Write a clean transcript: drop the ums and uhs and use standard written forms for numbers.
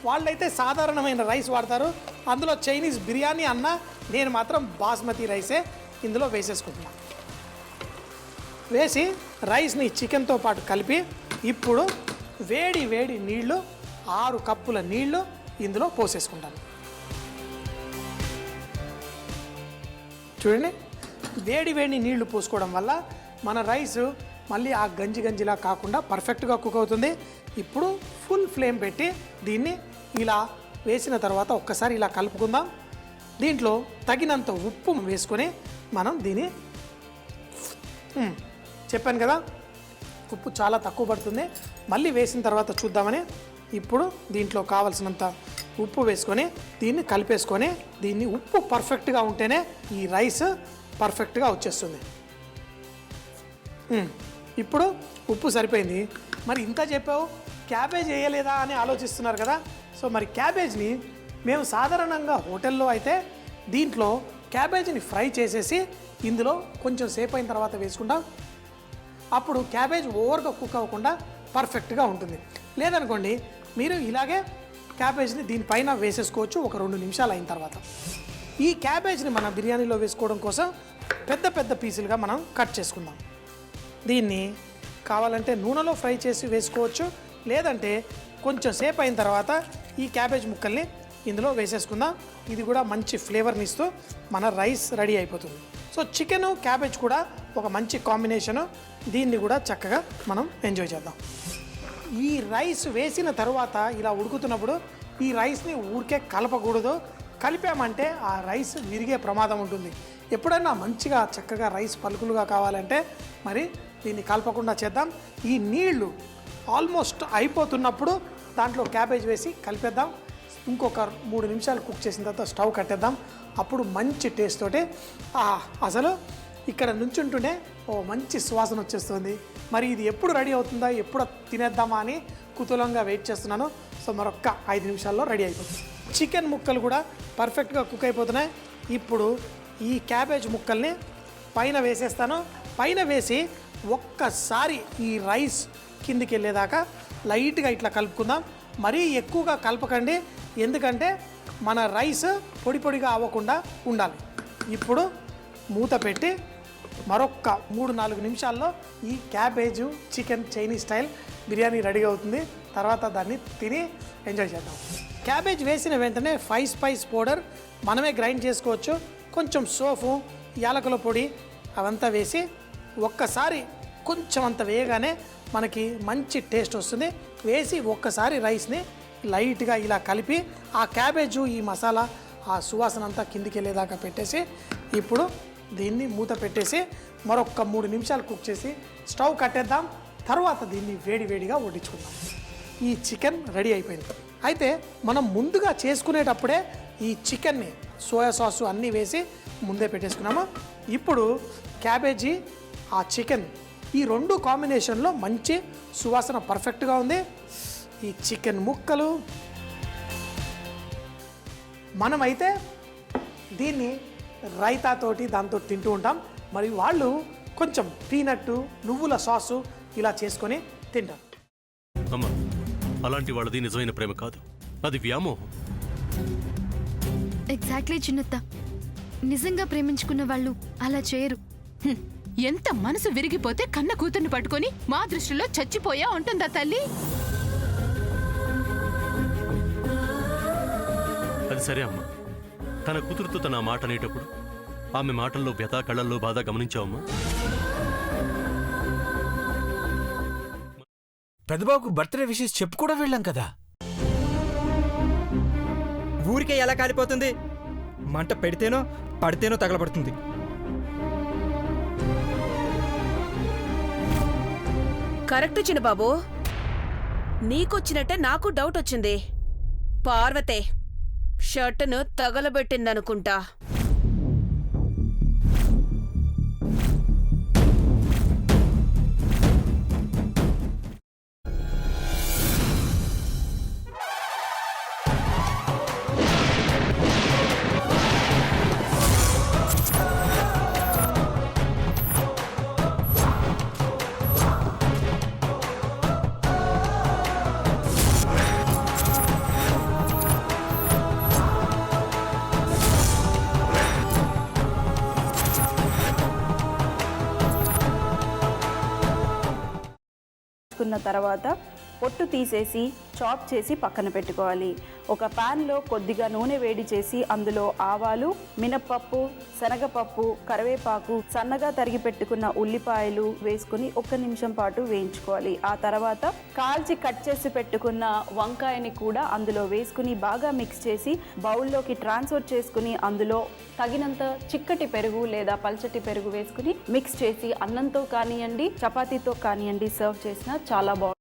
వాళ్ళైతే సాధారణమైన రైస్ వాడతారు. అందులో చైనీస్ బిర్యానీ అన్న, నేను మాత్రం బాస్మతి రైసే ఇందులో వేసేసుకుంటున్నాను. వేసి రైస్ని చికెన్తో పాటు కలిపి ఇప్పుడు వేడి వేడి నీళ్లు 6 కప్పుల నీళ్లు ఇందులో పోసేసుకుంటాను. చూడండి, వేడి వేడి నీళ్లు పోసుకోవడం వల్ల మన రైస్ మళ్ళీ ఆ గంజిలా కాకుండా పర్ఫెక్ట్గా కుక్ అవుతుంది. ఇప్పుడు ఫుల్ ఫ్లేమ్ పెట్టి దీన్ని ఇలా వేసిన తర్వాత ఒక్కసారి ఇలా కలుపుకుందాం. దీంట్లో తగినంత ఉప్పు వేసుకొని మనం దీన్ని, చెప్పాను కదా ఉప్పు చాలా తక్కువ పడుతుంది, మళ్ళీ వేసిన తర్వాత చూద్దామని ఇప్పుడు దీంట్లో కావలసినంత ఉప్పు వేసుకొని దీన్ని కలిపేసుకొని, దీన్ని ఉప్పు పర్ఫెక్ట్గా ఉంటేనే ఈ రైస్ పర్ఫెక్ట్గా వచ్చేస్తుంది. ఇప్పుడు ఉప్పు సరిపోయింది. మరి ఇంత చెప్పావు, క్యాబేజ్ వేయలేదా అని ఆలోచిస్తున్నారు కదా. సో మరి క్యాబేజ్ని మేము సాధారణంగా హోటల్లో అయితే దీంట్లో క్యాబేజ్ని ఫ్రై చేసేసి ఇందులో కొంచెం సేపు అయిన తర్వాత వేసుకుంటాం. అప్పుడు క్యాబేజ్ ఓవర్గా కుక్ అవ్వకుండా పర్ఫెక్ట్గా ఉంటుంది. లేదనుకోండి, మీరు ఇలాగే క్యాబేజ్ని దీనిపైన వేసేసుకోవచ్చు ఒక 2 నిమిషాలు అయిన తర్వాత. ఈ క్యాబేజ్ని మన బిర్యానీలో వేసుకోవడం కోసం పెద్ద పెద్ద పీసులుగా మనం కట్ చేసుకుందాం. దీన్ని కావాలంటే నూనెలో ఫ్రై చేసి వేసుకోవచ్చు, లేదంటే కొంచెం సేపు అయిన తర్వాత ఈ క్యాబేజ్ ముక్కల్ని ఇందులో వేసేసుకుందాం. ఇది కూడా మంచి ఫ్లేవర్ని ఇస్తూ మన రైస్ రెడీ అయిపోతుంది. సో చికెను క్యాబేజ్ కూడా ఒక మంచి కాంబినేషను. దీన్ని కూడా చక్కగా మనం ఎంజాయ్ చేద్దాం. ఈ రైస్ వేసిన తర్వాత ఇలా ఉడుకుతున్నప్పుడు ఈ రైస్ని ఊరికే కలపకూడదు. కలిపామంటే ఆ రైస్ విరిగే ప్రమాదం ఉంటుంది. ఎప్పుడైనా మంచిగా చక్కగా రైస్ పలుకులుగా కావాలంటే మరి దీన్ని కలపకుండా చేద్దాం. ఈ నీళ్లు ఆల్మోస్ట్ అయిపోతున్నప్పుడు దాంట్లో క్యాబేజ్ వేసి కలిపేద్దాం. ఇంకొక 3 నిమిషాలు కుక్ చేసిన తర్వాత స్టవ్ కట్టేద్దాం. అప్పుడు మంచి టేస్ట్ తోటి అసలు ఇక్కడ నుంచుంటూనే ఓ మంచి సువాసన వచ్చేస్తుంది. మరి ఇది ఎప్పుడు రెడీ అవుతుందా, ఎప్పుడు తినేద్దామా అని కుతూహలంగా వెయిట్ చేస్తున్నాను. సో మరొక్క 5 నిమిషాల్లో రెడీ అయిపోతుంది. చికెన్ ముక్కలు కూడా పర్ఫెక్ట్గా కుక్ అయిపోతున్నాయి. ఇప్పుడు ఈ క్యాబేజ్ ముక్కల్ని పైన వేసేస్తాను. పైన వేసి ఒక్కసారి ఈ రైస్ కిందికి వెళ్ళేదాకా లైట్గా ఇట్లా కలుపుకుందాం. మరీ ఎక్కువగా కలపకండి, ఎందుకంటే మన రైస్ పొడి పొడిగా అవ్వకుండా ఉండాలి. ఇప్పుడు మూత పెట్టి మరొక్క 3-4 నిమిషాల్లో ఈ cabbage chicken Chinese style biryani ready అవుతుంది. తర్వాత దాన్ని తిని ఎంజాయ్ చేద్దాం. క్యాబేజ్ వేసిన వెంటనే 5 స్పైస్ పౌడర్ మనమే గ్రైండ్ చేసుకోవచ్చు. కొంచెం సోఫు, యాలకుల పొడి అవంతా వేసి ఒక్కసారి కొంచెం అంత వేయగానే మనకి మంచి టేస్ట్ వస్తుంది. వేసి ఒక్కసారి రైస్ని లైట్గా ఇలా కలిపి ఆ క్యాబేజు ఈ మసాలా ఆ సువాసన అంతా కిందికి వెళ్ళేదాకా పెట్టేసి ఇప్పుడు దీన్ని మూత పెట్టేసి మరొక 3 నిమిషాలు కుక్ చేసి స్టవ్ కట్టేద్దాం. తర్వాత దీన్ని వేడివేడిగా వడ్డించుకుందాం. ఈ చికెన్ రెడీ అయిపోయింది. అయితే మనం ముందుగా చేసుకునేటప్పుడే ఈ చికెన్ని సోయా సాసు అన్నీ వేసి ముందే పెట్టేసుకున్నాము. ఇప్పుడు క్యాబేజీ ఆ చికెన్ ఈ 2 కాంబినేషన్లో మంచి సువాసన పర్ఫెక్ట్గా ఉంది. ఈ చికెన్ ముక్కలు మనమైతే దీన్ని రైతాతోటి దాంతో తింటూ ఉంటాం. మరి వాళ్ళు కొంచెం పీనట్టు, నువ్వుల సాసు ఇలా చేసుకొని తింటారు. అమ్మా, అలాంటి వాళ్ళది నిజమైన ప్రేమ కాదు, అది వ్యామోహం. ఎగ్జాక్ట్లీ చిన్నత్త, నిజంగా ప్రేమించుకున్న వాళ్ళు అలా చేయరు. ఎంత మనసు విరిగిపోతే కన్న కూతుర్ని పట్టుకొని మా దృష్టిలో చచ్చిపోయా ఉంటుందా తల్లి? అది సరే అమ్మా, తన కూతురుతో తన మాట అనేటప్పుడు ఆమె మాటల్లో వ్యథ, కళ్ళల్లో బాధ గమనించావమ్మా? పెద్దబాబుకు బర్త్డే విషెస్ చెప్పు కూడా వెళ్ళాం కదా. ఊరికే ఎలా కాలిపోతుంది? మంట పెడితేనో పడితేనో తగలబడుతుంది. కరెక్ట్ చిన్నబాబు, నీకొచ్చినట్టే నాకు డౌట్ వచ్చింది. పార్వతే షర్టును తగలబెట్టిందనుకుంటా. కున్న తర్వాత పొట్టు తీసేసి చాప్ చేసి పక్కన పెట్టుకోవాలి. ఒక ప్యాన్లో కొద్దిగా నూనె వేడి చేసి అందులో ఆవాలు, మినప్పప్పు, శనగపప్పు, కరివేపాకు, సన్నగా తరిగి పెట్టుకున్న ఉల్లిపాయలు వేసుకుని 1 నిమిషం పాటు వేయించుకోవాలి. ఆ తర్వాత కాల్చి కట్ చేసి పెట్టుకున్న వంకాయని కూడా అందులో వేసుకుని బాగా మిక్స్ చేసి బౌల్లోకి ట్రాన్స్ఫర్ చేసుకుని అందులో తగినంత చిక్కటి పెరుగు లేదా పల్చటి పెరుగు వేసుకుని మిక్స్ చేసి అన్నంతో కానివ్వండి, చపాతీతో కానివ్వండి సర్వ్ చేసినా చాలా బాగుంటుంది.